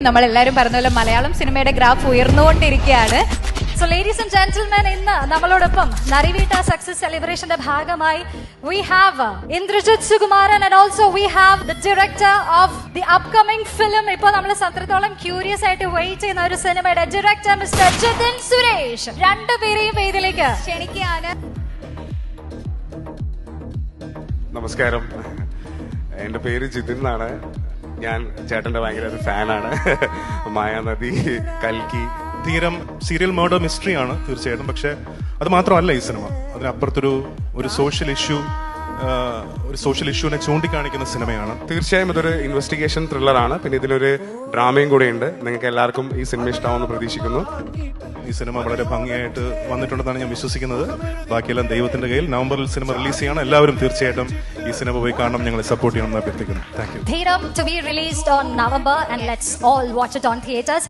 നമ്മളെല്ലാവരും പറഞ്ഞ പോലെ മലയാളം സിനിമയുടെ ഗ്രാഫ് ഉയർന്നുകൊണ്ടിരിക്കുകയാണ്. സോ ലേഡീസ് ആൻഡ് ജെന്റിൽമെൻ, ഇന്ന് നമ്മളോടൊപ്പം നരിവീട്ട സക്സസ് സെലിബ്രേഷന്റെ ഭാഗമായി we have Indrajit Sukumaran and also we have the director of the upcoming film. ഇപ്പോൾ നമ്മൾ അത്രത്തോളം ക്യൂരിയസ് ആയിട്ട് വെയിറ്റ് ചെയ്യുന്ന ഒരു സിനിമയുടെ ഡയറക്ടർ മിസ്റ്റർ ജിതിൻ സുരേഷ്, രണ്ടുപേരെയും വേദിയിലേക്ക് ക്ഷണിക്കുകയാണ്. നമസ്കാരം, എൻ്റെ പേര് ജിതിൻ എന്നാണ്. ഞാൻ ചേട്ടൻ്റെ ഭയങ്കര ഒരു ഫാനാണ്. മായാനദി, കൽക്കി, തീരം സീരിയൽ മർഡർ മിസ്റ്ററി ആണ് തീർച്ചയായിട്ടും. പക്ഷെ അത് മാത്രമല്ല ഈ സിനിമ, അതിനപ്പുറത്തൊരു സോഷ്യൽ ഇഷ്യൂവിനെ ചൂണ്ടിക്കാണിക്കുന്ന സിനിമയാണ്. തീർച്ചയായും ഇതൊരു ഇൻവെസ്റ്റിഗേഷൻ ത്രില്ലറാണ്. പിന്നെ ഇതിലൊരു ഡ്രാമയും കൂടെ ഉണ്ട്. നിങ്ങൾക്ക് എല്ലാവർക്കും ഈ സിനിമ ഇഷ്ടമാണെന്ന് പ്രതീക്ഷിക്കുന്നു. ഈ സിനിമ വളരെ ഭംഗിയായിട്ട് വന്നിട്ടുണ്ടെന്നാണ് ഞാൻ വിശ്വസിക്കുന്നത്. ബാക്കിയെല്ലാം ദൈവത്തിന്റെ കയ്യിൽ. നവംബറിൽ സിനിമ റിലീസ് ചെയ്യണം. എല്ലാവരും തീർച്ചയായിട്ടും ഈ സിനിമ പോയി കാണണം, ഞങ്ങളെ സപ്പോർട്ട് ചെയ്യണമെന്ന് അഭ്യർത്ഥിക്കുന്നു. Thank you. Theeram to be released on November and let's all watch it on theaters.